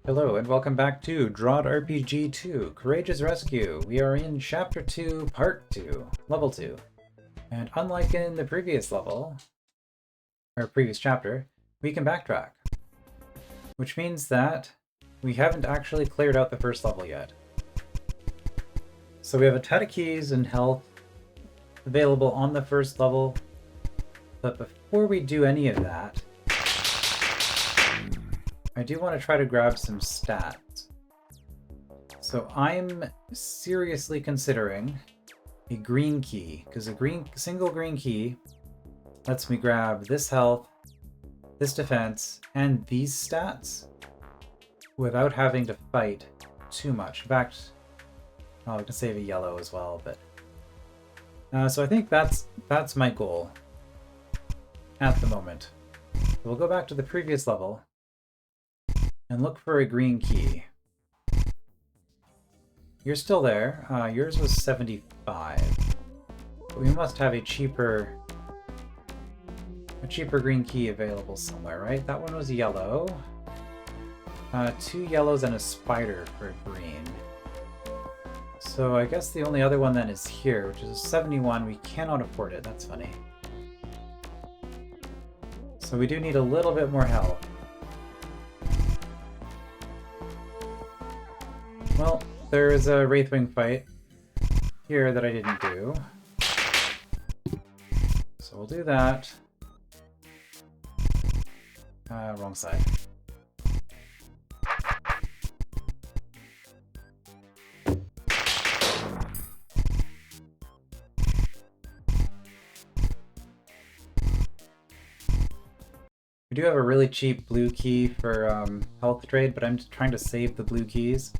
Hello and welcome back to DROD RPG 2, Courageous Rescue. We are in Chapter 2, Part 2, Level 2. And unlike in the previous level, or previous chapter, we can backtrack. Which means that we haven't actually cleared out the first level yet. So we have a ton of keys and health available on the first level, but before we do any of that, I do want to try to grab some stats. So I'm seriously considering a green key, because a single green key lets me grab this health, this defense, and these stats without having to fight too much. In fact, I can save a yellow as well, but so I think that's my goal at the moment. We'll go back to the previous level and look for a green key. You're still there. Yours was 75. But we must have a cheaper green key available somewhere, right? That one was yellow. 2 yellows and a spider for green. So I guess the only other one then is here, which is a 71. We cannot afford it. That's funny. So we do need a little bit more health. Well, there is a Wraithwing fight here that I didn't do. So we'll do that. Wrong side. We do have a really cheap blue key for health trade, but I'm just trying to save the blue keys.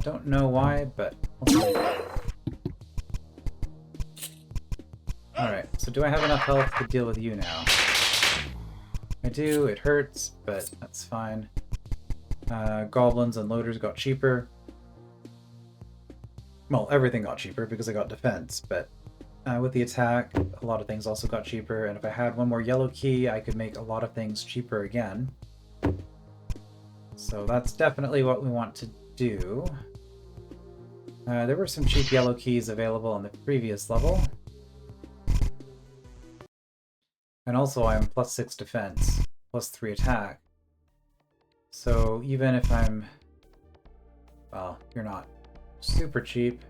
Don't know why, but we'll see. Alright, so do I have enough health to deal with you now? I do, it hurts, but that's fine. Goblins and loaders got cheaper. Well, everything got cheaper because I got defense, but with the attack, a lot of things also got cheaper, and if I had one more yellow key, I could make a lot of things cheaper again. So that's definitely what we want to do. There were some cheap yellow keys available on the previous level. And also I'm plus 6 defense, plus 3 attack. So even if I'm... well, you're not super cheap.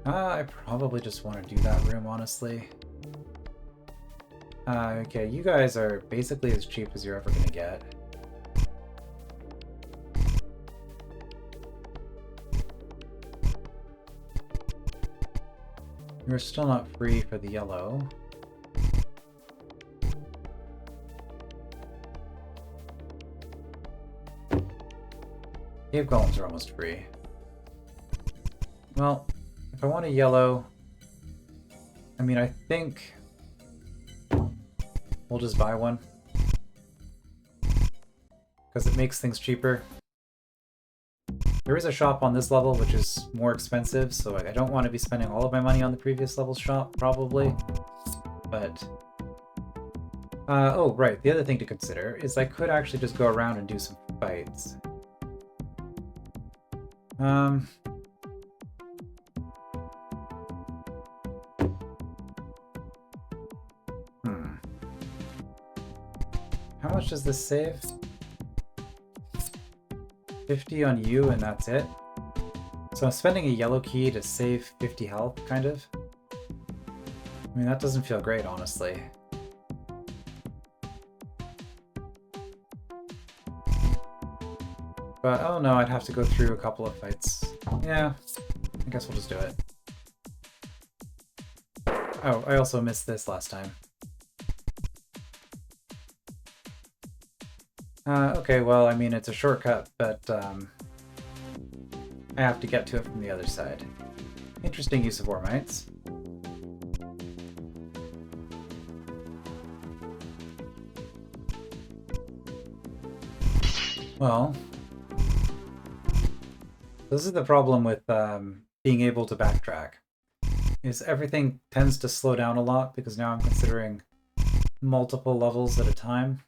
I probably just want to do that room, honestly. Okay, you guys are basically as cheap as you're ever going to get. You're still not free for the yellow. Cave golems are almost free. Well, if I want a yellow, I mean, I think we'll just buy one. Because it makes things cheaper. There is a shop on this level which is more expensive, so I don't want to be spending all of my money on the previous level's shop, probably. But... oh, right, the other thing to consider is I could actually just go around and do some fights. How much does this save? 50 on you and that's it? So I'm spending a yellow key to save 50 health, kind of? I mean, that doesn't feel great, honestly. But, oh no, I'd have to go through a couple of fights. Yeah, I guess we'll just do it. Oh, I also missed this last time. Okay, well, I mean, it's a shortcut, but I have to get to it from the other side. Interesting use of ore mites. Well, this is the problem with being able to backtrack. Is everything tends to slow down a lot because now I'm considering multiple levels at a time.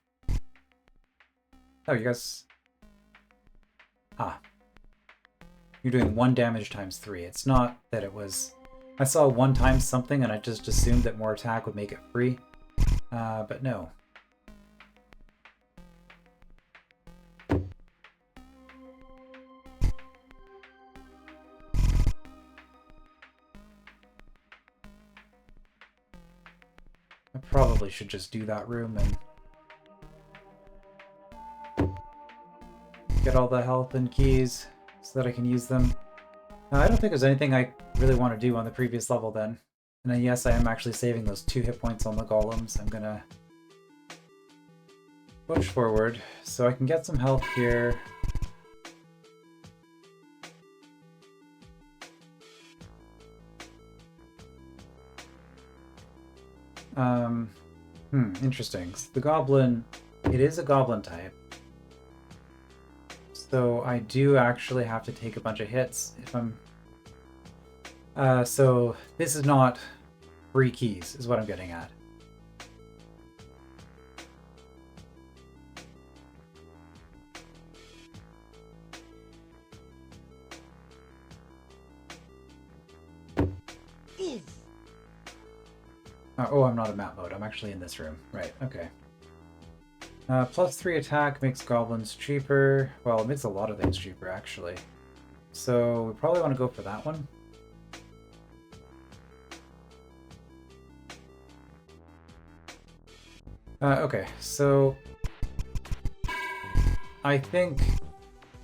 Oh, you guys... Ah. You're doing 1 damage times 3. It's not that it was... I saw 1 times something and I just assumed that more attack would make it free. But no. I probably should just do that room and get all the health and keys so that I can use them. I don't think there's anything I really want to do on the previous level then. And then yes, I am actually saving those 2 hit points on the golems. I'm gonna push forward so I can get some health here. Interesting. So the goblin, it is a goblin type. So I do actually have to take a bunch of hits if I'm... so this is not free keys, is what I'm getting at. Oh, I'm not in map mode. I'm actually in this room. Right, okay. +3 attack makes goblins cheaper. Well, it makes a lot of things cheaper, actually. So we probably want to go for that one. Okay, so... I think...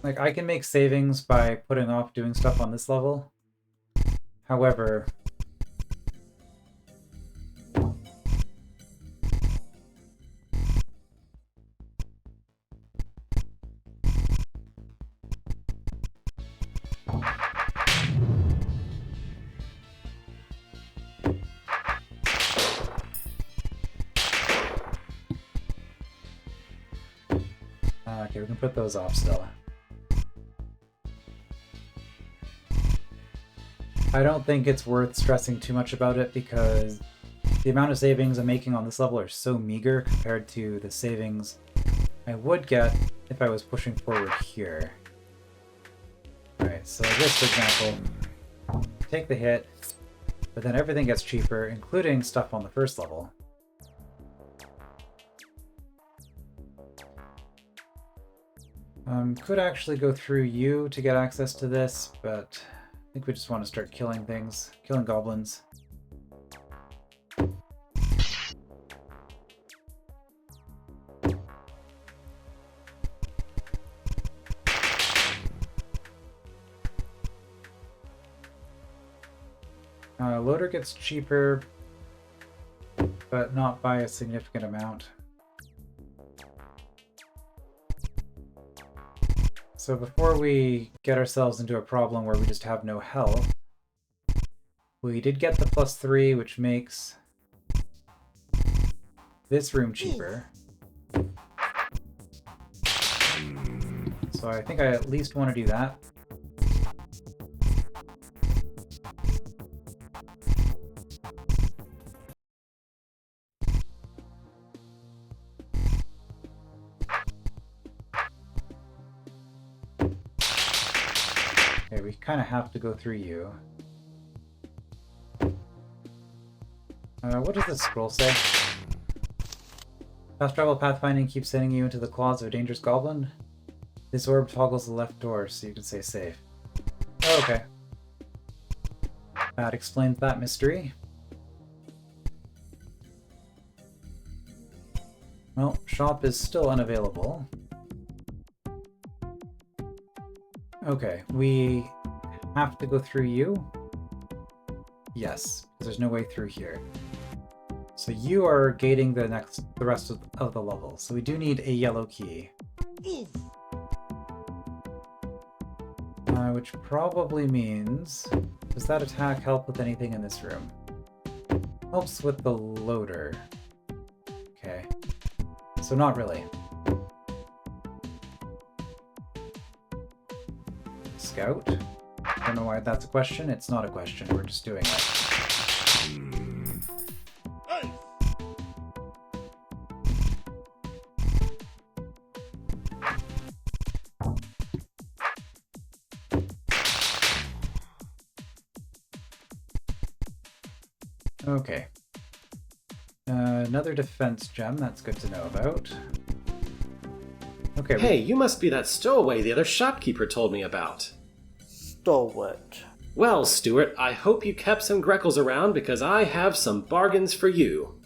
Like, I can make savings by putting off doing stuff on this level. However... okay, we can put those off still. I don't think it's worth stressing too much about it because the amount of savings I'm making on this level are so meager compared to the savings I would get if I was pushing forward here. Alright, so this, for example, take the hit, but then everything gets cheaper, including stuff on the first level. Could actually go through you to get access to this, but I think we just want to start killing things, killing goblins. Loader gets cheaper, but not by a significant amount. So before we get ourselves into a problem where we just have no health, we did get the +3, which makes this room cheaper. So I think I at least want to do that. Okay, we kind of have to go through you. What does this scroll say? Fast travel pathfinding keeps sending you into the claws of a dangerous goblin. This orb toggles the left door so you can stay safe. Oh, okay. That explains that mystery. Well, shop is still unavailable. Okay, we have to go through you? Yes, because there's no way through here. So you are gating the rest of the level. So we do need a yellow key. Which probably means... Does that attack help with anything in this room? Helps with the loader. Okay. So not really. Scout? I don't know why that's a question. It's not a question. We're just doing it. Okay. Another defense gem, that's good to know about. Okay. Hey, you must be that stowaway the other shopkeeper told me about. Stowaway. Well, Stuart, I hope you kept some Greckles around because I have some bargains for you.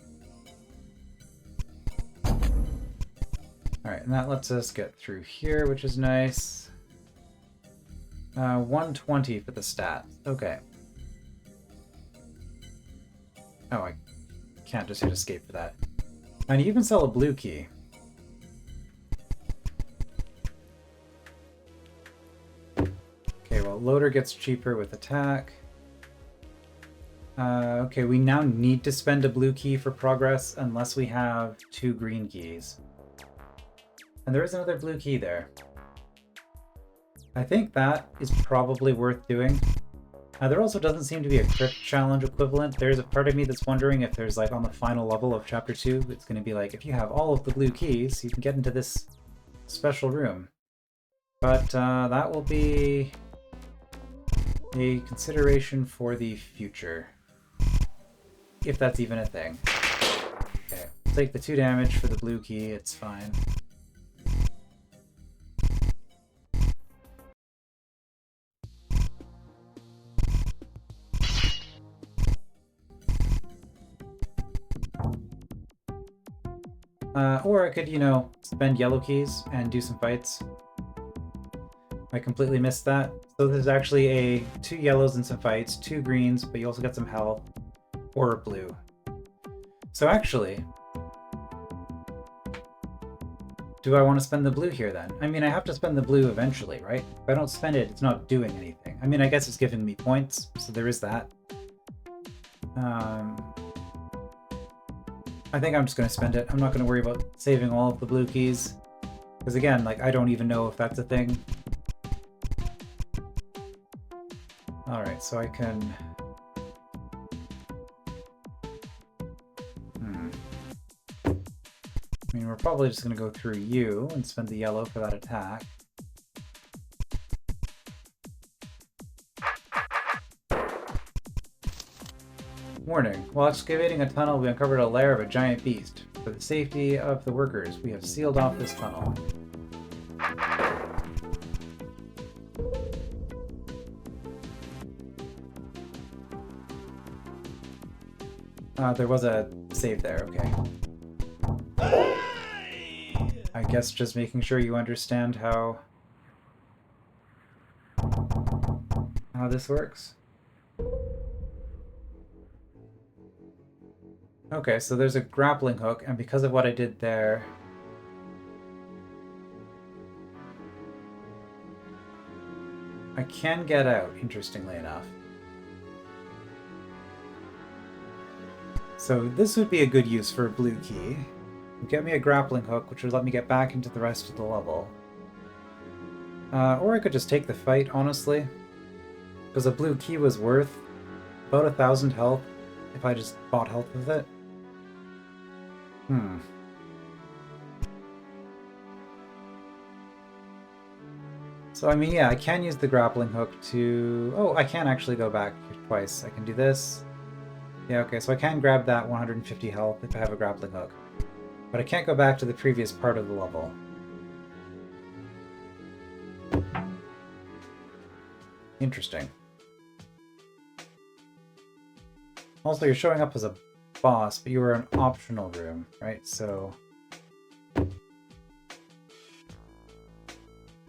Alright, and that lets us get through here, which is nice. 120 for the stats. Okay. Oh, I can't just hit escape for that. And you can sell a blue key. Okay, well, loader gets cheaper with attack. Okay, we now need to spend a blue key for progress unless we have 2 green keys. And there is another blue key there. I think that is probably worth doing. There also doesn't seem to be a crypt challenge equivalent. There's a part of me that's wondering if there's, like, on the final level of Chapter 2, it's going to be like, if you have all of the blue keys, you can get into this special room. But that will be a consideration for the future. If that's even a thing. Okay, I'll take the 2 damage for the blue key, it's fine. Or I could, you know, spend yellow keys and do some fights. I completely missed that. So there's actually 2 yellows and some fights, 2 greens, but you also get some health, or a blue. So actually, do I want to spend the blue here then? I mean, I have to spend the blue eventually, right? If I don't spend it, it's not doing anything. I mean, I guess it's giving me points, so there is that. I think I'm just going to spend it. I'm not going to worry about saving all of the blue keys. Because again, like, I don't even know if that's a thing. Alright, so I can... I mean, we're probably just going to go through you and spend the yellow for that attack. Warning. While excavating a tunnel, we uncovered a lair of a giant beast. For the safety of the workers, we have sealed off this tunnel. There was a save there, okay. I guess just making sure you understand how this works. Okay, so there's a grappling hook, and because of what I did there... I can get out, interestingly enough. So this would be a good use for a blue key. Get me a grappling hook, which would let me get back into the rest of the level. Or I could just take the fight, honestly. Because a blue key was worth about 1,000 health if I just bought health with it. So, I mean, yeah, I can use the grappling hook to... Oh, I can actually go back twice. I can do this. Yeah, okay, so I can grab that 150 health if I have a grappling hook. But I can't go back to the previous part of the level. Interesting. Also, you're showing up as a boss, but you were an optional room, right? So...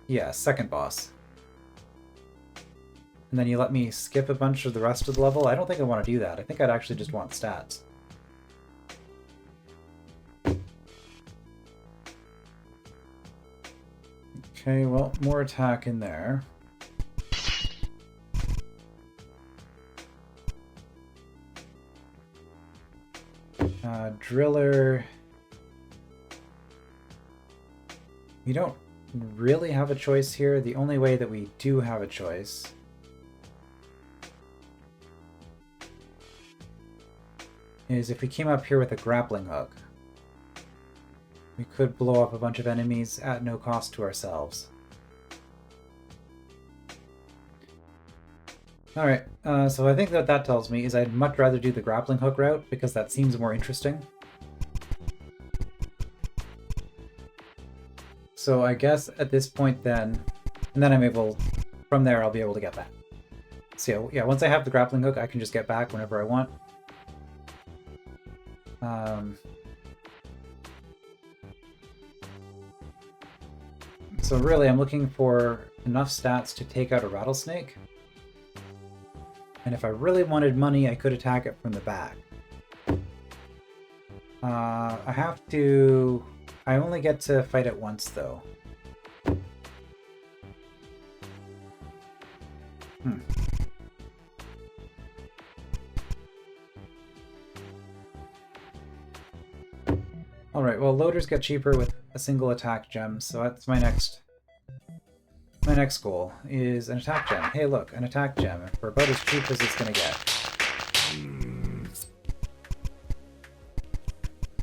yeah, second boss. And then you let me skip a bunch of the rest of the level? I don't think I want to do that. I think I'd actually just want stats. Okay, well, more attack in there. Driller... We don't really have a choice here. The only way that we do have a choice is if we came up here with a grappling hook. We could blow up a bunch of enemies at no cost to ourselves. Alright, so I think what that tells me is I'd much rather do the grappling hook route, because that seems more interesting. So I guess at this point then, and then I'm able, from there I'll be able to get that. So yeah, once I have the grappling hook, I can just get back whenever I want. So really I'm looking for enough stats to take out a rattlesnake. And if I really wanted money, I could attack it from the back. I have to... I only get to fight it once, though. Alright, well, loaders get cheaper with a single attack gem, so that's my next goal, is an attack gem. Hey look, an attack gem, for about as cheap as it's gonna get.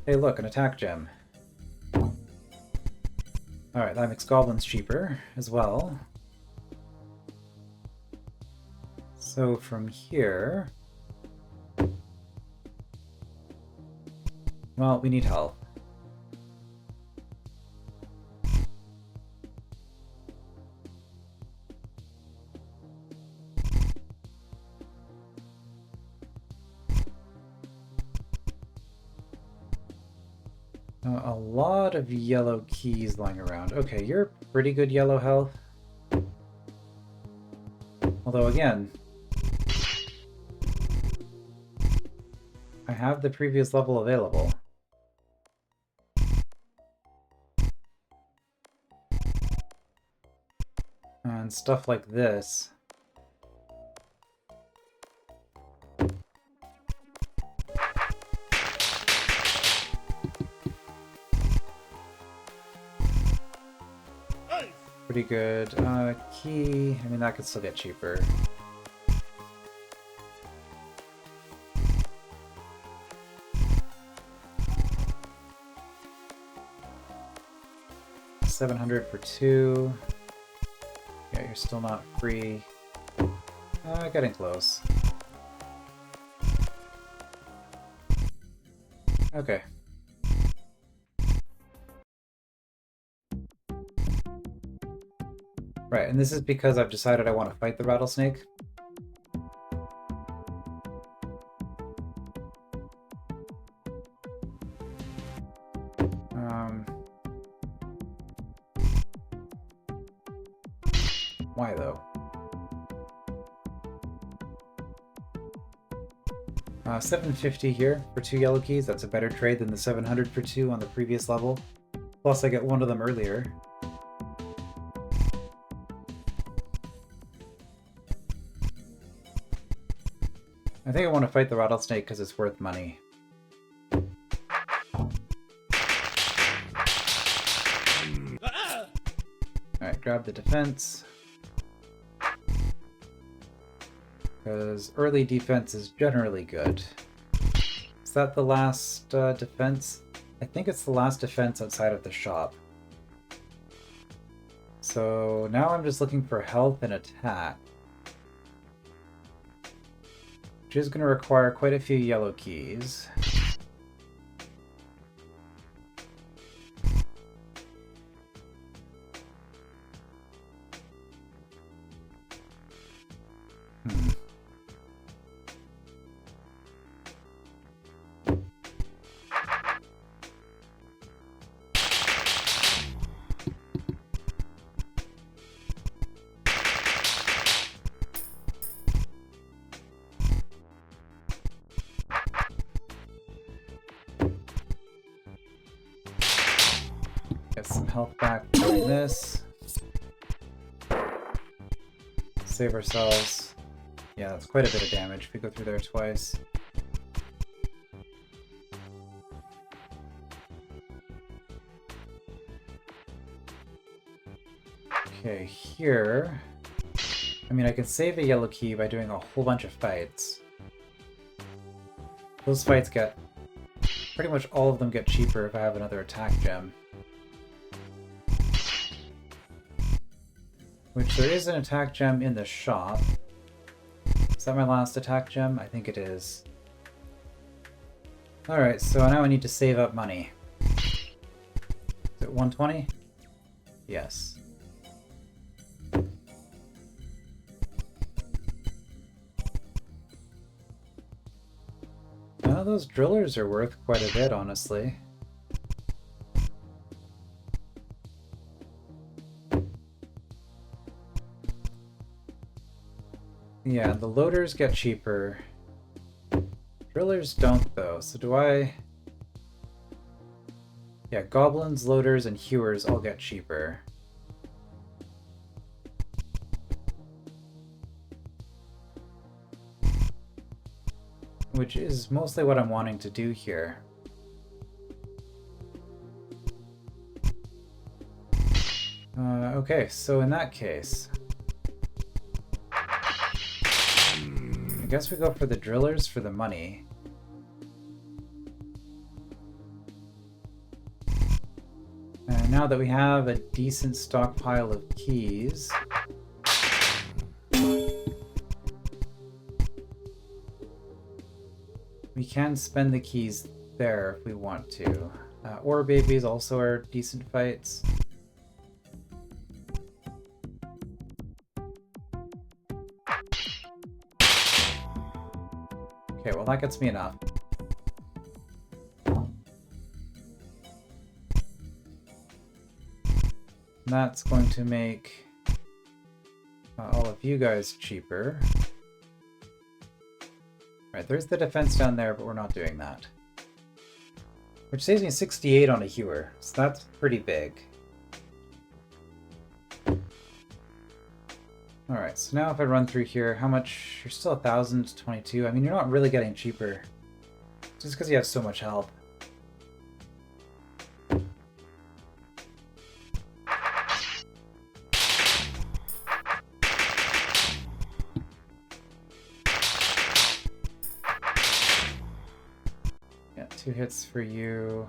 Hey look, an attack gem. Alright, that makes goblins cheaper as well. So from here... well, we need health. A lot of yellow keys lying around. Okay, you're pretty good yellow health. Although again, I have the previous level available. And stuff like this. Pretty good. Key, I mean that could still get cheaper. $700 for 2. Yeah, you're still not free. Getting close. Okay. Right, and this is because I've decided I want to fight the rattlesnake. Why though? 750 here for 2 yellow keys. That's a better trade than the 700 for 2 on the previous level. Plus I get one of them earlier. I think I want to fight the rattlesnake because it's worth money. Alright, grab the defense. Because early defense is generally good. Is that the last defense? I think it's the last defense outside of the shop. So now I'm just looking for health and attack. Which is going to require quite a few yellow keys. Get some health back doing this. Save ourselves. Yeah, that's quite a bit of damage if we go through there twice. Okay, here... I mean, I can save a yellow key by doing a whole bunch of fights. Those fights get... pretty much all of them get cheaper if I have another attack gem. Which there is an attack gem in the shop. Is that my last attack gem? I think it is. Alright, so now I need to save up money. Is it 120? Yes. Well, those drillers are worth quite a bit, honestly. Yeah, the loaders get cheaper. Drillers don't, though, so do I... Yeah, goblins, loaders, and hewers all get cheaper. Which is mostly what I'm wanting to do here. Okay, so in that case... I guess we go for the drillers for the money. And now that we have a decent stockpile of keys... we can spend the keys there if we want to. Ore babies also are decent fights. Okay, well that gets me enough. That's going to make all of you guys cheaper. Right, there's the defense down there, but we're not doing that. Which saves me 68 on a hewer, so that's pretty big. Alright, so now if I run through here, how much? You're still 1,022. I mean, you're not really getting cheaper. Just because you have so much health. Yeah, 2 hits for you.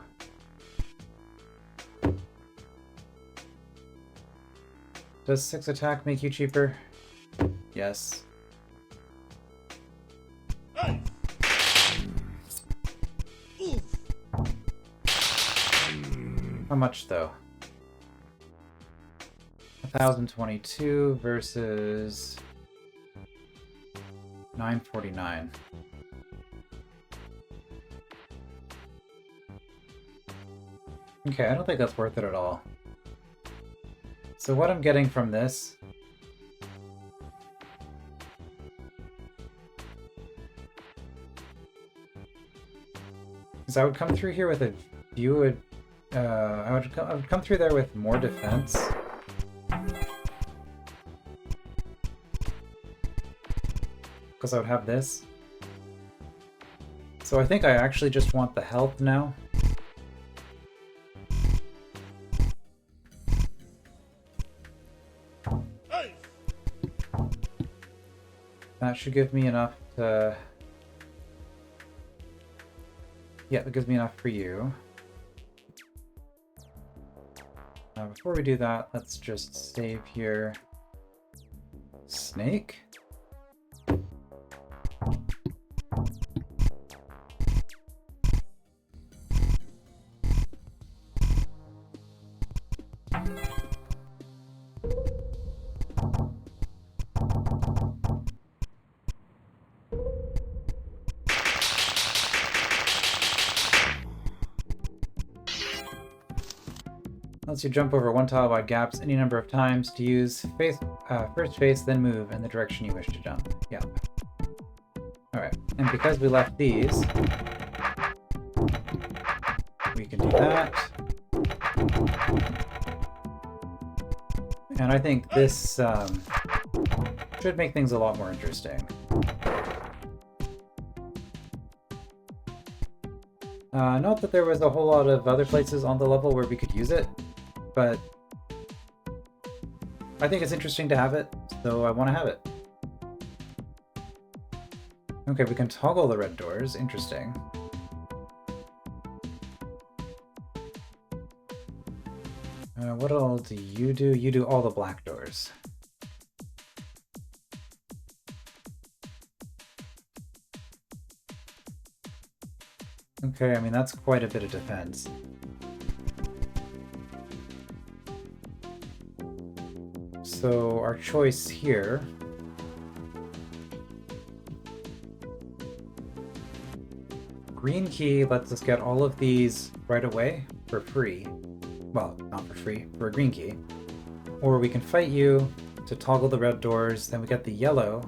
Does 6 attack make you cheaper? Yes. How much though? 1,022 versus 949. Okay, I don't think that's worth it at all. So what I'm getting from this is I would come through here with a view. I would come through there with more defense. Because I would have this. So I think I actually just want the health now. That should give me enough to... Yeah, that gives me enough for you. Before we do that, let's just save here. Snake? Lets you jump over one tile wide gaps any number of times to use first face, then move in the direction you wish to jump. Yep. Alright, and because we left these, we can do that. And I think this should make things a lot more interesting. Not that there was a whole lot of other places on the level where we could use it, but I think it's interesting to have it, so I want to have it. Okay, we can toggle the red doors. Interesting. What all do? You do all the black doors. Okay, I mean, that's quite a bit of defense. So our choice here... Green key lets us get all of these right away for free. Well, not for free, for a green key. Or we can fight you to toggle the red doors, then we get the yellow,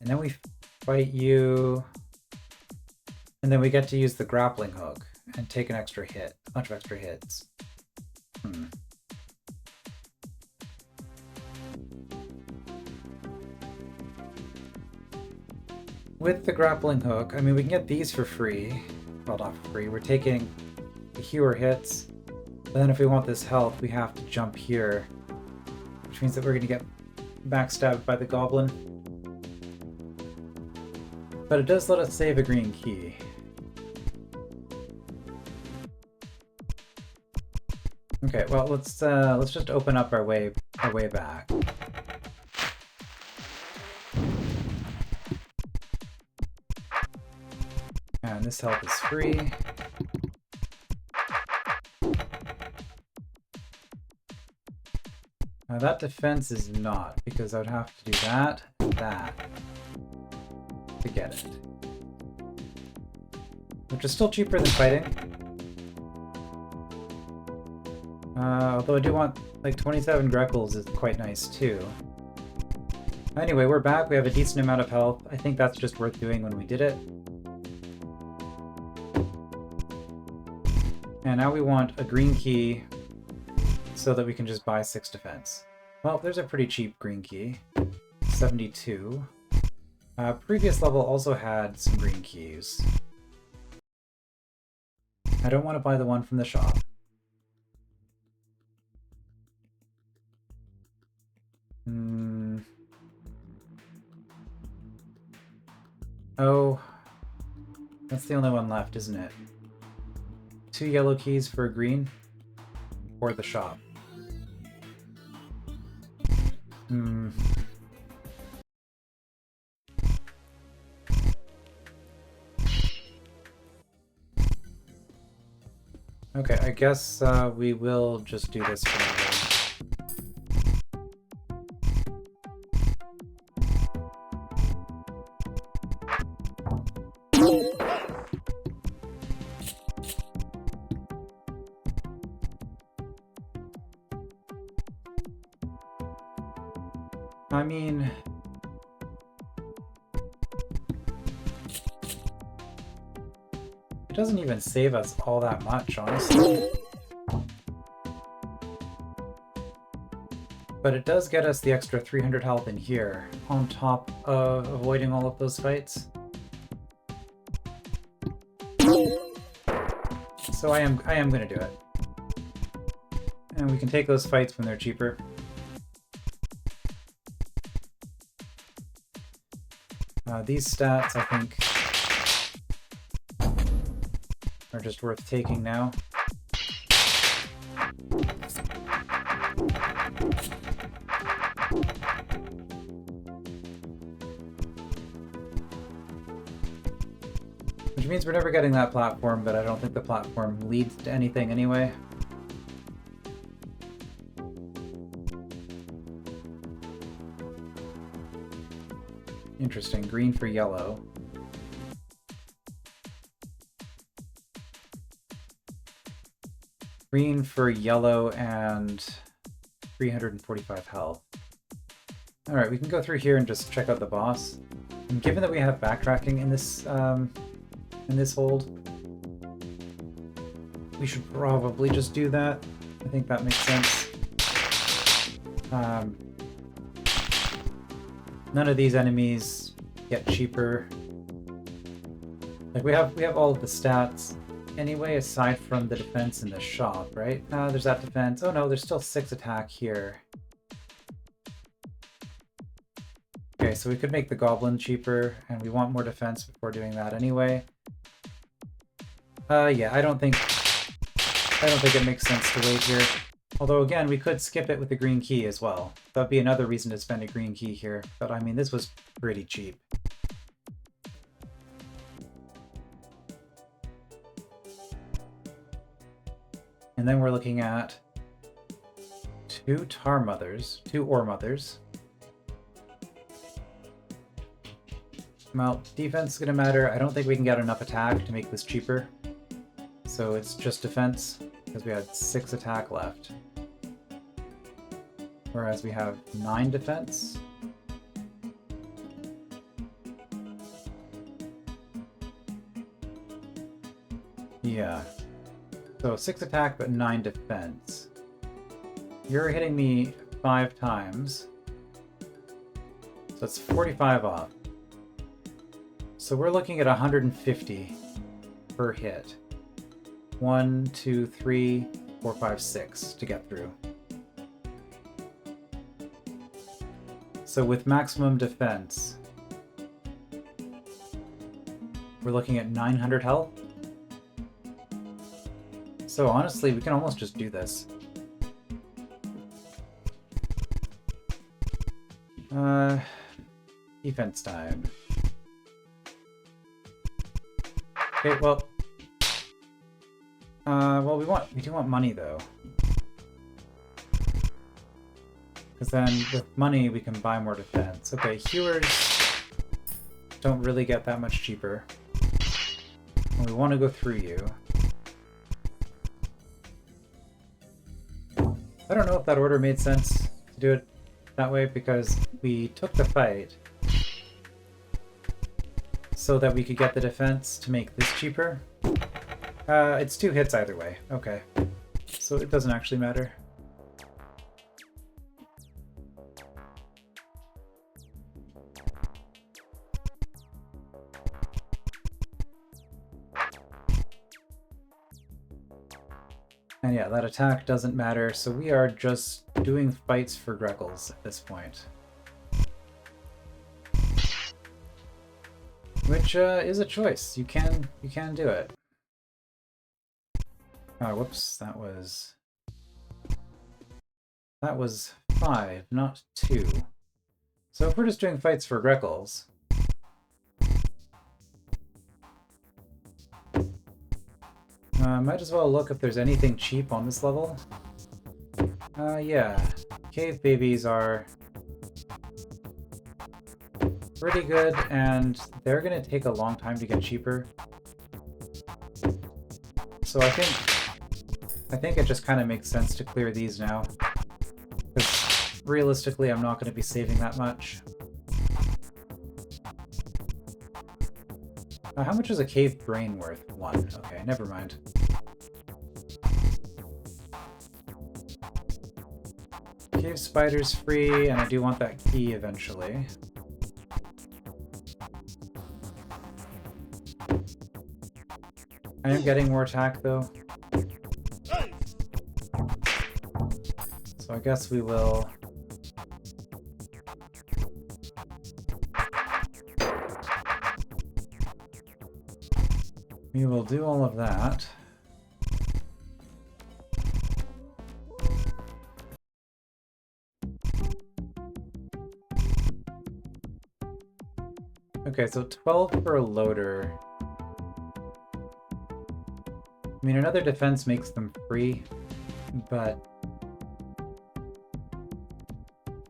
and then we fight you, and then we get to use the grappling hook and take an extra hit, a bunch of extra hits. With the grappling hook, I mean, we can get these for free. Well, not for free. We're taking the fewer hits. But then if we want this health, we have to jump here. Which means that we're going to get backstabbed by the goblin. But it does let us save a green key. Okay, well, let's just open up our way back. And this health is free. Now that defense is not, because I would have to do that and that to get it. Which is still cheaper than fighting. Although I do want, like, 27 Greckles is quite nice too. Anyway, we're back, we have a decent amount of health. I think that's just worth doing when we did it. And now we want a green key so that we can just buy 6 defense. Well, there's a pretty cheap green key. 72. Previous level also had some green keys. I don't want to buy the one from the shop. Oh, that's the only one left, isn't it? 2 yellow keys for a green, or the shop. Okay, I guess we will just do this for now. I mean... it doesn't even save us all that much, honestly. But it does get us the extra 300 health in here, on top of avoiding all of those fights. So I am gonna do it. And we can take those fights when they're cheaper. These stats, I think, are just worth taking now. Which means we're never getting that platform, but I don't think the platform leads to anything anyway. Interesting. Green for yellow. Green for yellow and 345 health. Alright, we can go through here and just check out the boss. And given that we have backtracking in this hold, we should probably just do that. I think that makes sense. None of these enemies get cheaper. Like we have all of the stats anyway, aside from the defense in the shop, right? There's that defense. Oh no, there's still 6 attack here. Okay, so we could make the goblin cheaper, and we want more defense before doing that anyway. Yeah, I don't think it makes sense to wait here. Although again, we could skip it with the green key as well. That'd be another reason to spend a green key here. But I mean, this was pretty cheap. And then we're looking at 2 tar mothers, 2 ore mothers. Well, defense is going to matter. I don't think we can get enough attack to make this cheaper. So it's just defense, because we had 6 attack left. Whereas we have 9 defense. Yeah. So 6 attack, but 9 defense. You're hitting me 5 times. So that's 45 off. So we're looking at 150 per hit. 1, 2, 3, 4, 5, 6 to get through. So with maximum defense, we're looking at 900 health. So honestly, we can almost just do this. Defense time. Okay, well, we do want money though, because then with money we can buy more defense. Okay, hewers don't really get that much cheaper, and we want to go through you. I don't know if that order made sense to do it that way, because we took the fight so that we could get the defense to make this cheaper. It's 2 hits either way. Okay. So it doesn't actually matter. And yeah, that attack doesn't matter, so we are just doing fights for Greckles at this point. Which is a choice. You can do it. Oh, whoops, that was 5, not 2. So if we're just doing fights for Greckles, might as well look if there's anything cheap on this level. Yeah, cave babies are pretty good, and they're gonna take a long time to get cheaper. So I think it just kind of makes sense to clear these now, because realistically I'm not going to be saving that much. How much is a cave brain worth? 1. Okay, never mind. Cave spider's free, and I do want that key eventually. I am getting more attack though. So I guess we will... We will do all of that. Okay, so 12 for a loader. I mean, another defense makes them free, but...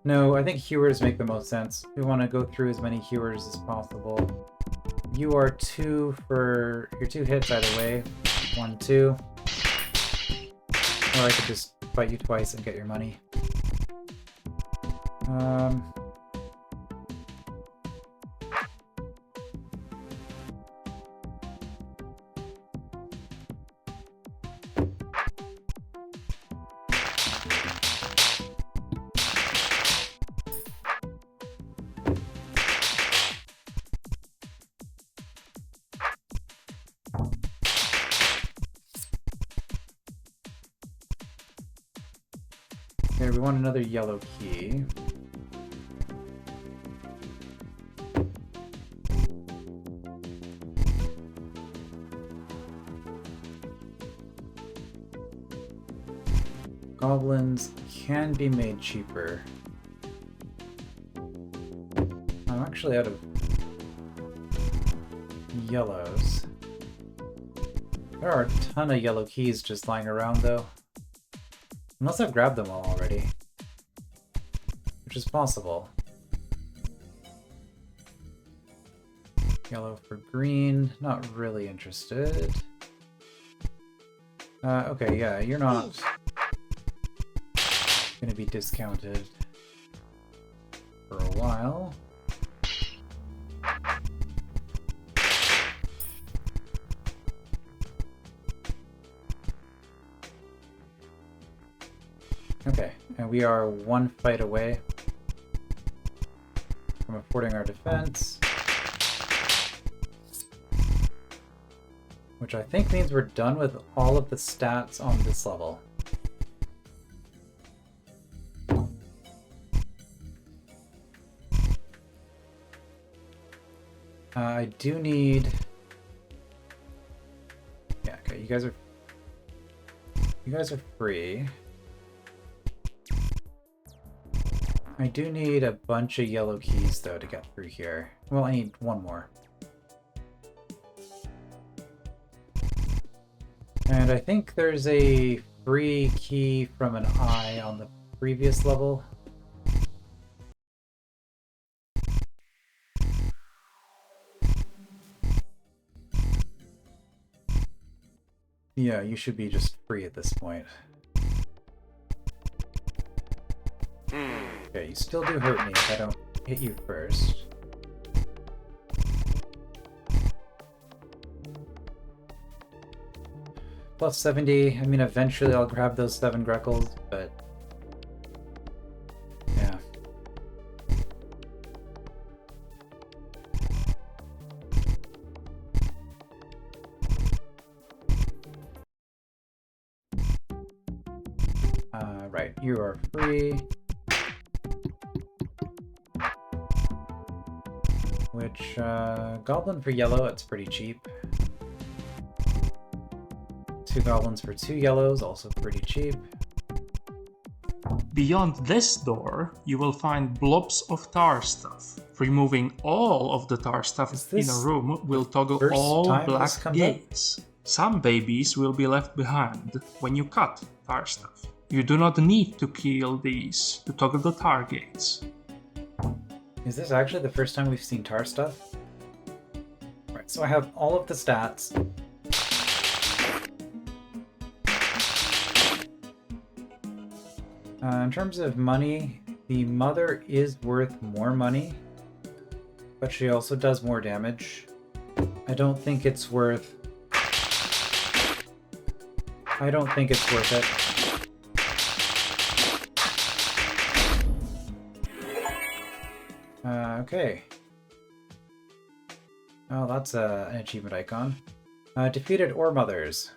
No, I think hewers make the most sense. We want to go through as many hewers as possible. You are 2 for... You're 2 hits either way. 1, 2. Or I could just fight you twice and get your money. Okay, we want another yellow key. Goblins can be made cheaper. I'm actually out of yellows. There are a ton of yellow keys just lying around though. Unless I've grabbed them all already. Which is possible. Yellow for green. Not really interested. Okay, yeah, you're not gonna be discounted for a while. Okay, and we are one fight away from affording our defense. Which I think means we're done with all of the stats on this level. I do need... Yeah, okay, you guys are free. I do need a bunch of yellow keys, though, to get through here. Well, I need one more. And I think there's a free key from an eye on the previous level. Yeah, you should be just free at this point. Okay, you still do hurt me if I don't hit you first. Plus 70, I mean, eventually I'll grab those 7 Greckles, but... yeah. Right, you are free. Which, goblin for yellow, it's pretty cheap. 2 goblins for 2 yellows, also pretty cheap. Beyond this door, you will find blobs of tar stuff. Removing all of the tar stuff in a room will toggle all black gates. Some babies will be left behind when you cut tar stuff. You do not need to kill these to toggle the tar gates. Is this actually the first time we've seen tar stuff? Right, so I have all of the stats. In terms of money, the mother is worth more money, but she also does more damage. I don't think it's worth it. Okay. Oh, that's an achievement icon. Defeated Ore Mothers.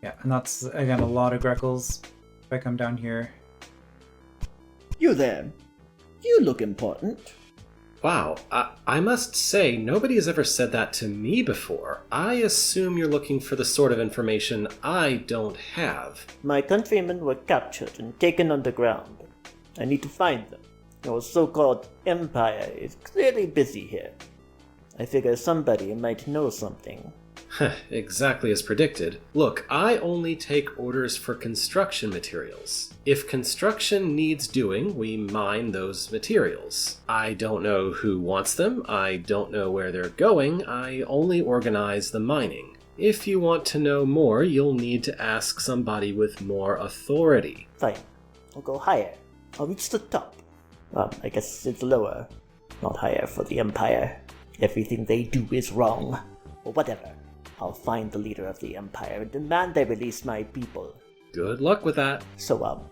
Yeah, and that's, again, a lot of Greckles. If I come down here. You there. You look important. Wow, I must say, nobody has ever said that to me before. I assume you're looking for the sort of information I don't have. My countrymen were captured and taken underground. I need to find them. Your so-called empire is clearly busy here. I figure somebody might know something. Exactly as predicted. Look, I only take orders for construction materials. If construction needs doing, we mine those materials. I don't know who wants them, I don't know where they're going, I only organize the mining. If you want to know more, you'll need to ask somebody with more authority. Fine. I'll go higher. I'll reach the top. Well, I guess it's lower, not higher for the Empire. Everything they do is wrong. Or whatever. I'll find the leader of the Empire and demand they release my people. Good luck with that. So,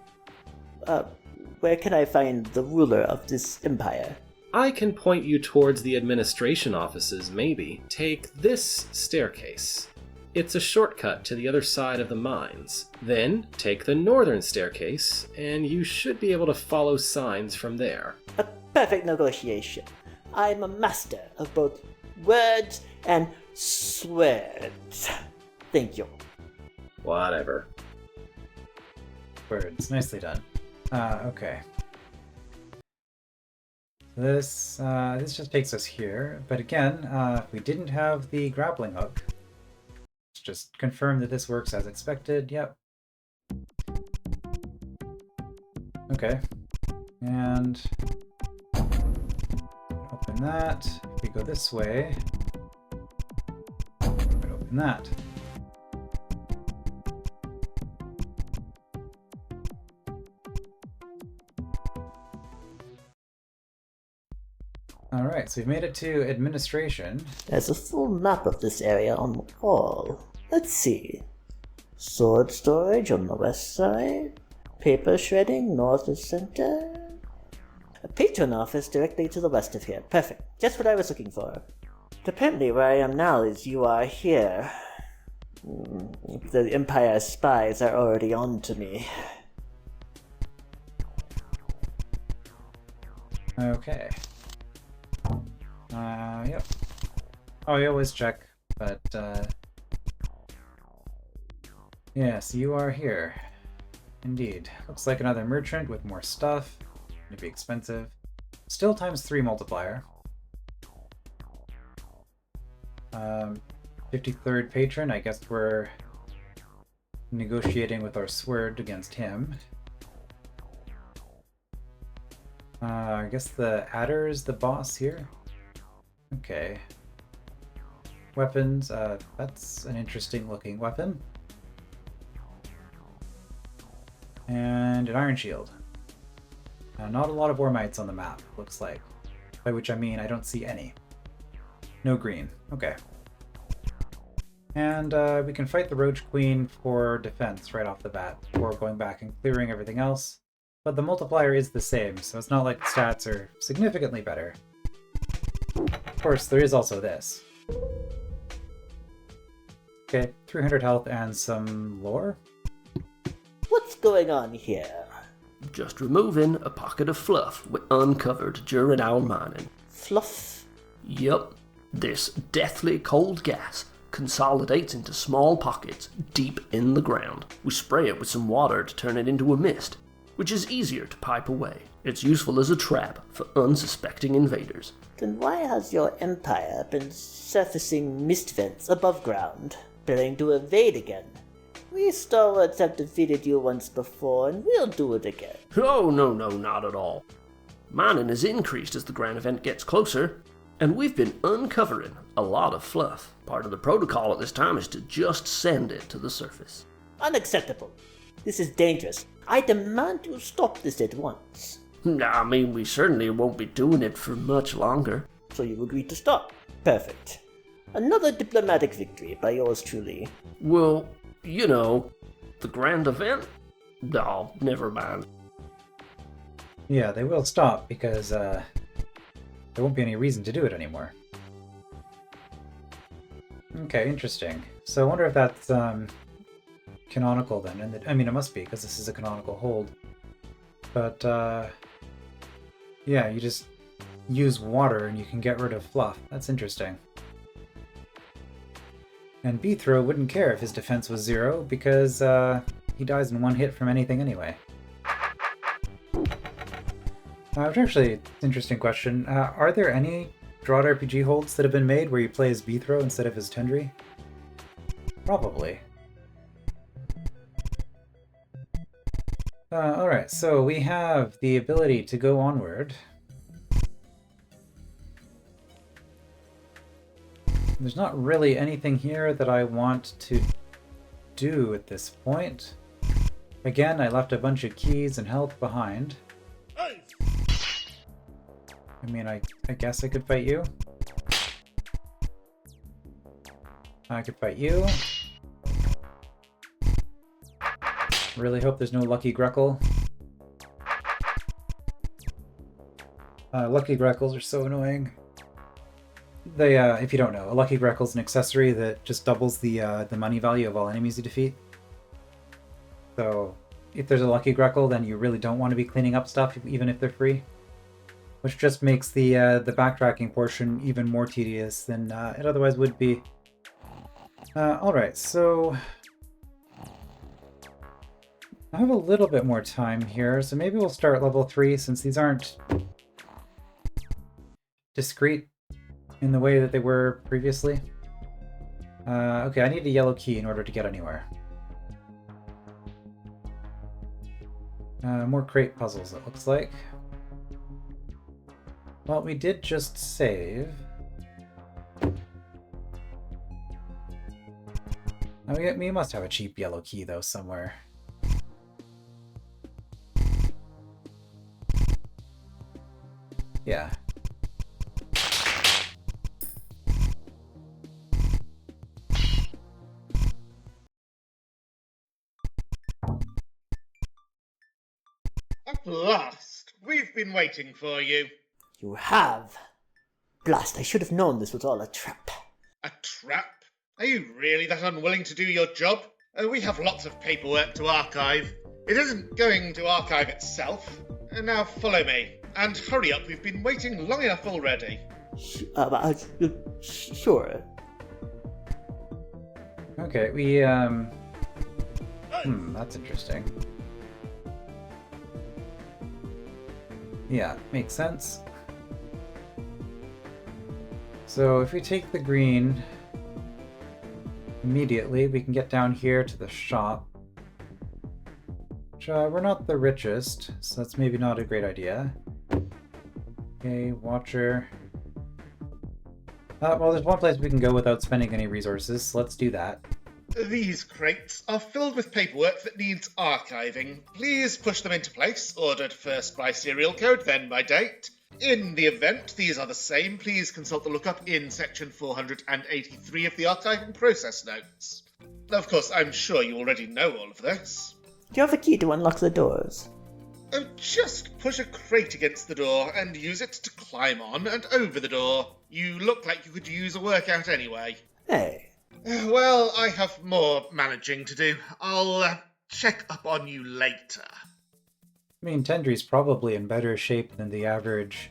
where can I find the ruler of this Empire? I can point you towards the administration offices, maybe. Take this staircase. It's a shortcut to the other side of the mines. Then, take the northern staircase, and you should be able to follow signs from there. A perfect negotiation. I'm a master of both words and swords. Thank you. Whatever. Words. Nicely done. Okay. This just takes us here, but again, if we didn't have the grappling hook, let's just confirm that this works as expected. Yep. Okay. And open that. If we go this way, open that. Alright, so we've made it to administration. There's a full map of this area on the wall. Let's see. Sword storage on the west side. Paper shredding north of center. A patron office directly to the west of here. Perfect. Just what I was looking for. Apparently where I am now is you are here. The Empire spies are already on to me. Okay. Yep. Oh, you always check, but, yes, you are here. Indeed. Looks like another merchant with more stuff. Gonna be expensive. Still ×3 multiplier. 53rd patron, I guess we're negotiating with our sword against him. I guess the Adder is the boss here. Okay. Weapons, that's an interesting looking weapon. And an iron shield. Not a lot of Ormites on the map, looks like. By which I mean I don't see any. No green. Okay. And we can fight the Roach Queen for defense right off the bat, before going back and clearing everything else. But the multiplier is the same, so it's not like the stats are significantly better. Of course, there is also this. Okay, 300 health and some lore. What's going on here? Just removing a pocket of fluff we uncovered during our mining. Fluff? Yup. This deathly cold gas consolidates into small pockets deep in the ground. We spray it with some water to turn it into a mist, which is easier to pipe away. It's useful as a trap for unsuspecting invaders. Then why has your empire been surfacing mist vents above ground, planning to invade again? We stalwarts have defeated you once before, and we'll do it again. Oh, no, not at all. Mining has increased as the grand event gets closer, and we've been uncovering a lot of fluff. Part of the protocol at this time is to just send it to the surface. Unacceptable. This is dangerous. I demand you stop this at once. I mean, we certainly won't be doing it for much longer. So you agree to stop? Perfect. Another diplomatic victory by yours truly. Well, you know, the grand event? No, never mind. Yeah, they will stop because there won't be any reason to do it anymore. Okay, interesting. So I wonder if that's canonical then. And I mean, it must be because this is a canonical hold. But yeah, you just use water and you can get rid of fluff. That's interesting. And Beethro wouldn't care if his defense was 0 because he dies in one hit from anything anyway. Which actually, it's an interesting question. Are there any DROD RPG holds that have been made where you play as Beethro instead of as Tendry? Probably. Alright, so we have the ability to go onward. There's not really anything here that I want to do at this point. Again, I left a bunch of keys and health behind. I mean, I guess I could fight you. I could fight you. Really hope there's no Lucky Greckle. Lucky Greckles are so annoying. They, if you don't know, a Lucky Greckle is an accessory that just doubles the money value of all enemies you defeat. So, if there's a Lucky Greckle, then you really don't want to be cleaning up stuff, even if they're free. Which just makes the backtracking portion even more tedious than it otherwise would be. Alright, so I have a little bit more time here, so maybe we'll start level 3 since these aren't discrete in the way that they were previously. Okay, I need a yellow key in order to get anywhere. More crate puzzles, it looks like. Well, we did just save. We must have a cheap yellow key, though, somewhere. Yeah. At last! We've been waiting for you. You have. Blast, I should have known this was all a trap. A trap? Are you really that unwilling to do your job? We have lots of paperwork to archive. It isn't going to archive itself. Now follow me. And hurry up, we've been waiting long enough already. Sure. Okay, we, that's interesting. Yeah, makes sense. So if we take the green immediately, we can get down here to the shop. Which, we're not the richest, so that's maybe not a great idea. Okay, Watcher. Well, there's one place we can go without spending any resources, so let's do that. These crates are filled with paperwork that needs archiving. Please push them into place, ordered first by serial code, then by date. In the event these are the same, please consult the lookup in section 483 of the archiving process notes. Of course, I'm sure you already know all of this. Do you have a key to unlock the doors? Just push a crate against the door and use it to climb on and over the door. You look like you could use a workout anyway. Hey. Well, I have more managing to do. I'll check up on you later. I mean, Tendry's probably in better shape than the average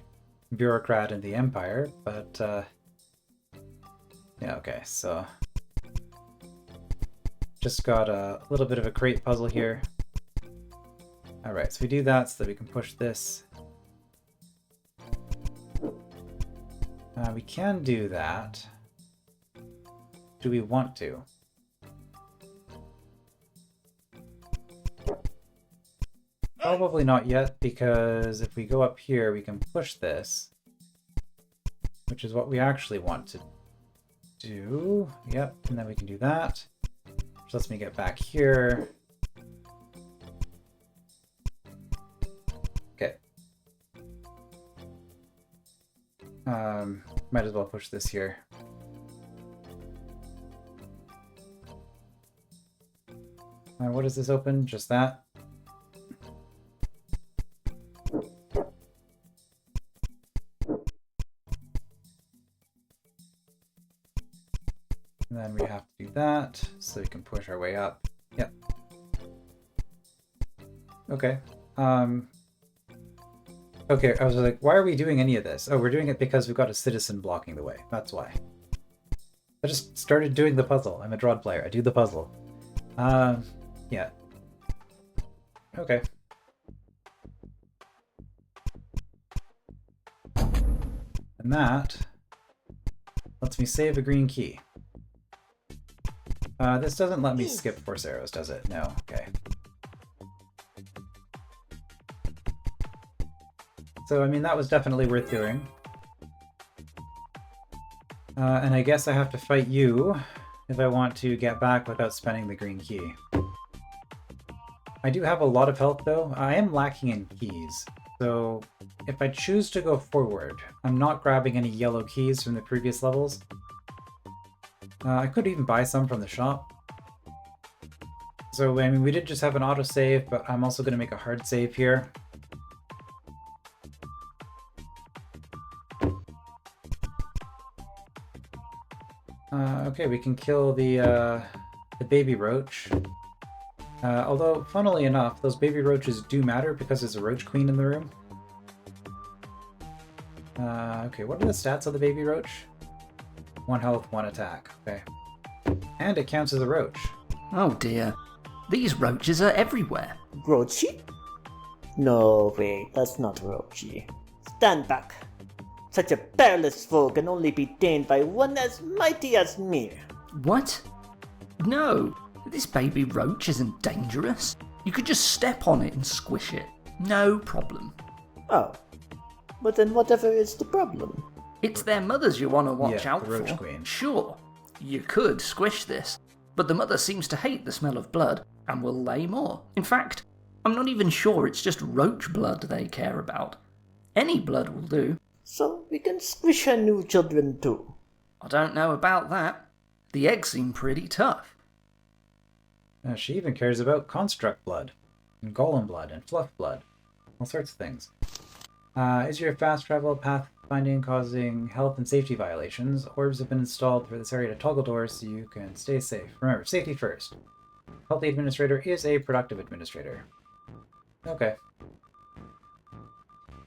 bureaucrat in the Empire, but, yeah, okay, so... Just got a little bit of a crate puzzle here. Alright, so we do that so that we can push this. We can do that. Do we want to? Probably not yet, because if we go up here, we can push this, which is what we actually want to do. Yep, and then we can do that, which lets me get back here. Okay. Might as well push this here. What does this open? Just that? And then we have to do that, so we can push our way up. Yep. Okay. Okay, I was like, why are we doing any of this? Oh, we're doing it because we've got a citizen blocking the way. That's why. I just started doing the puzzle. I'm a DROD player. I do the puzzle. Yeah. Okay. And that lets me save a green key. This doesn't let me skip Force Arrows, does it? No. Okay. So, I mean, that was definitely worth doing. And I guess I have to fight you if I want to get back without spending the green key. I do have a lot of health, though. I am lacking in keys. So, if I choose to go forward, I'm not grabbing any yellow keys from the previous levels. I could even buy some from the shop. So, I mean, we did just have an autosave, but I'm also going to make a hard save here. Okay, we can kill the baby roach. Although, funnily enough, those baby roaches do matter because there's a roach queen in the room. Okay, what are the stats of the baby roach? 1 health, 1 attack. Okay. And it counts as a roach. Oh dear. These roaches are everywhere. Roachy? No way, that's not Roachy. Stand back. Such a perilous foe can only be tamed by one as mighty as me. What? No, this baby roach isn't dangerous. You could just step on it and squish it. No problem. Oh. But then whatever is the problem? It's their mothers you want to watch out the Roach for. Queen. Sure, you could squish this, but the mother seems to hate the smell of blood and will lay more. In fact, I'm not even sure it's just roach blood they care about. Any blood will do. So we can squish her new children too. I don't know about that. The eggs seem pretty tough. She even cares about construct blood, and golem blood, and fluff blood. All sorts of things. Is your fast travel pathfinding causing health and safety violations? Orbs have been installed for this area to toggle doors so you can stay safe. Remember, safety first. Healthy administrator is a productive administrator. Okay.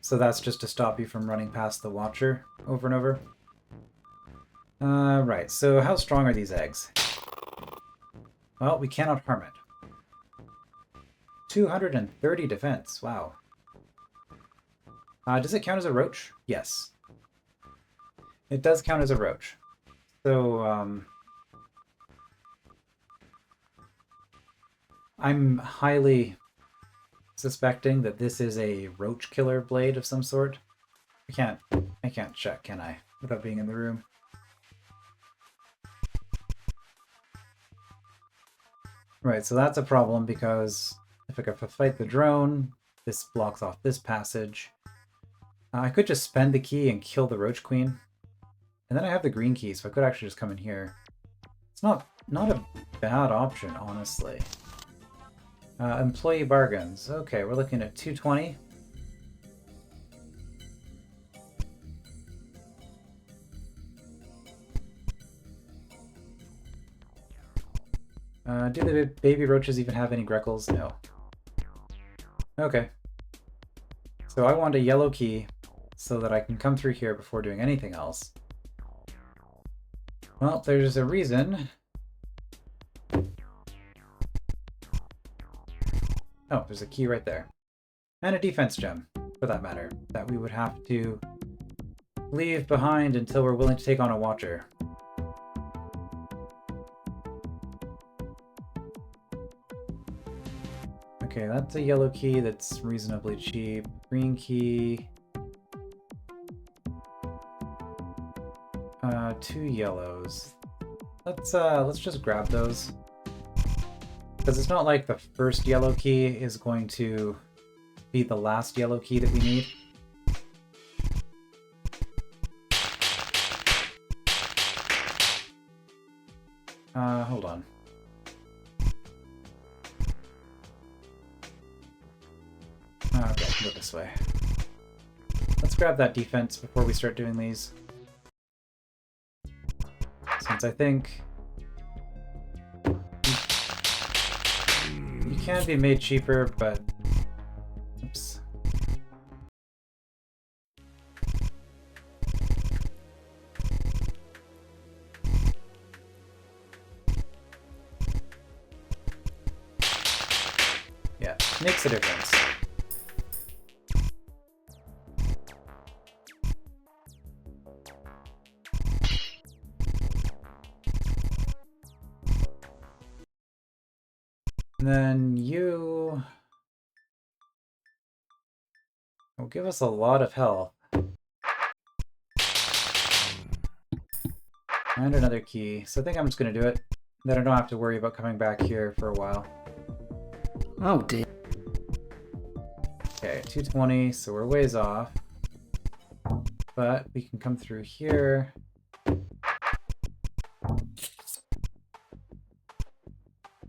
So that's just to stop you from running past the Watcher over and over? Right, so how strong are these eggs? Well, we cannot harm it. 230 defense, wow. Does it count as a roach? Yes. It does count as a roach. So, I'm highly suspecting that this is a roach killer blade of some sort. I can't check, can I? Without being in the room. Right, so that's a problem because if I could fight the drone, this blocks off this passage. I could just spend the key and kill the Roach Queen. And then I have the green key, so I could actually just come in here. It's not a bad option, honestly. Employee bargains. Okay, we're looking at 220. Do the baby roaches even have any greckles? No. Okay. So I want a yellow key so that I can come through here before doing anything else. Well, there's a reason. Oh, there's a key right there. And a defense gem, for that matter, that we would have to leave behind until we're willing to take on a Watcher. Okay, that's a yellow key that's reasonably cheap. Green key. 2 yellows. Let's just grab those. Because it's not like the first yellow key is going to be the last yellow key that we need. Hold on. Okay, I can go this way. Let's grab that defense before we start doing these. Since I think you can be made cheaper, but oops. Yeah, makes a difference. And then you will give us a lot of health. And another key. So I think I'm just going to do it. Then I don't have to worry about coming back here for a while. Oh dear. Okay, 220, so we're ways off. But we can come through here.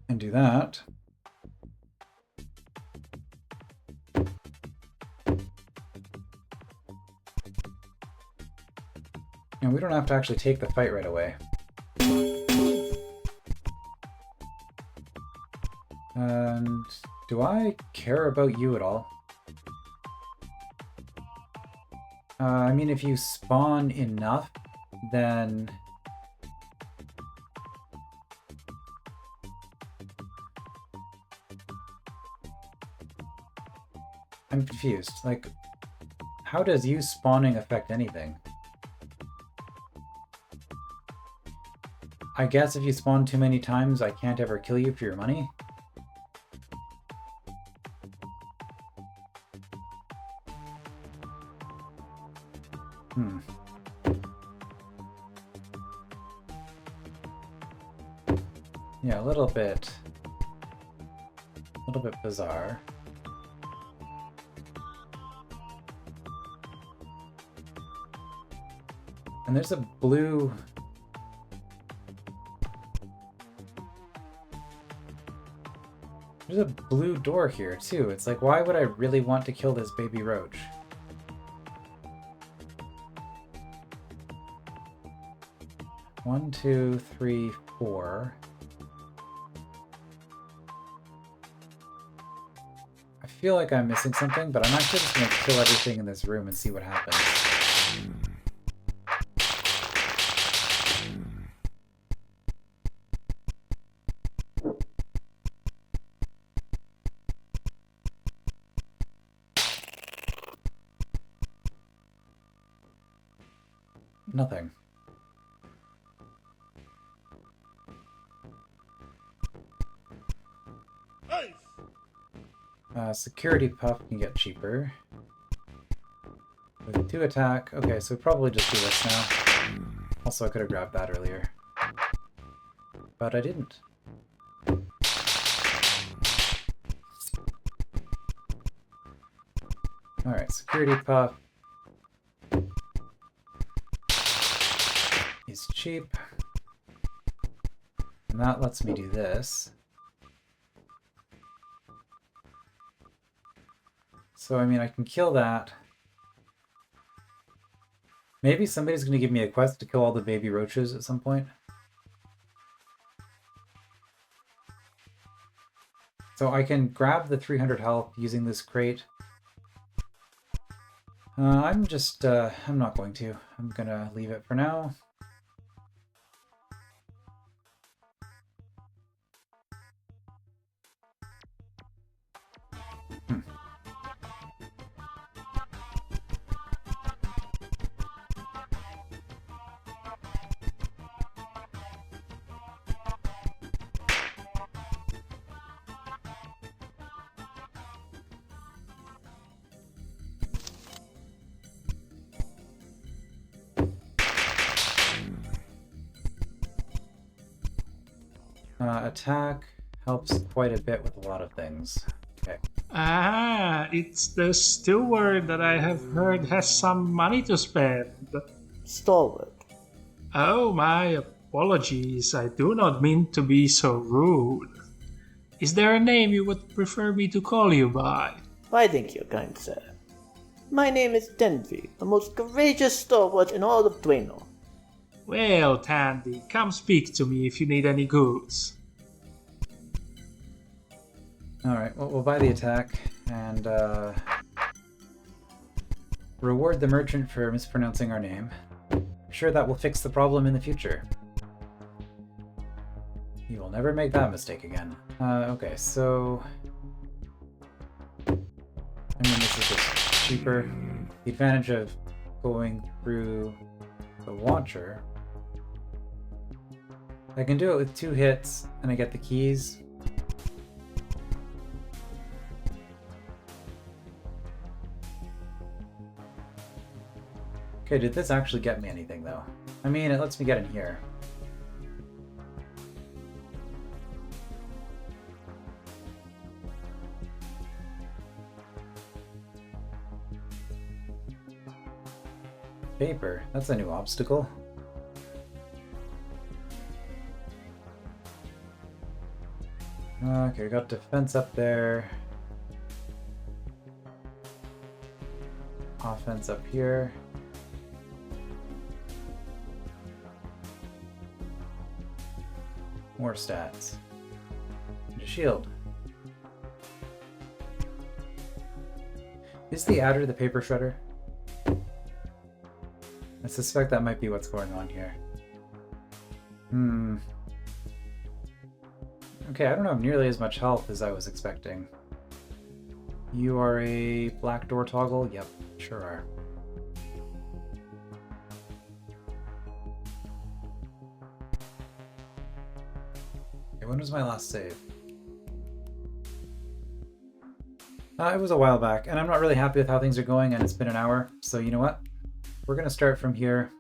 And do that. And we don't have to actually take the fight right away. And do I care about you at all? I mean, if you spawn enough, then I'm confused. Like, how does you spawning affect anything? I guess if you spawn too many times, I can't ever kill you for your money. Yeah, a little bit bizarre. And there's a blue... There's a blue door here, too. It's like, why would I really want to kill this baby roach? One, two, three, four. I feel like I'm missing something, but I'm actually just going to kill everything in this room and see what happens. Nothing. Security puff can get cheaper. With 2 attack. Okay, so probably just do this now. Also, I could have grabbed that earlier. But I didn't. Alright, security puff is cheap. And that lets me do this. So, I mean, I can kill that. Maybe somebody's going to give me a quest to kill all the baby roaches at some point. So I can grab the 300 health using this crate. I'm not going to. I'm going to leave it for now. Attack helps quite a bit with a lot of things. Okay. Ah, it's the steward that I have heard has some money to spend. Steward. Oh, my apologies. I do not mean to be so rude. Is there a name you would prefer me to call you by? Why, thank you, kind sir. My name is Denvi, the most courageous stalwart in all of Dueno. Well, Tandy, come speak to me if you need any goods. Alright, well, we'll buy the attack, and reward the merchant for mispronouncing our name. I'm sure that will fix the problem in the future. You will never make that mistake again. Okay, so... I mean, this is just cheaper. The advantage of going through the Watcher... I can do it with 2 hits, and I get the keys. Okay, did this actually get me anything, though? I mean, it lets me get in here. Paper, that's a new obstacle. Okay, we got defense up there. Offense up here. More stats. And a shield. Is the adder the paper shredder? I suspect that might be what's going on here. Okay, I don't have nearly as much health as I was expecting. You are a black door toggle? Yep, sure are. When was my last save? It was a while back, and I'm not really happy with how things are going, and it's been an hour, so you know what? We're going to start from here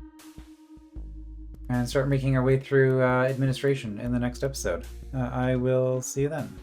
and start making our way through administration in the next episode. I will see you then.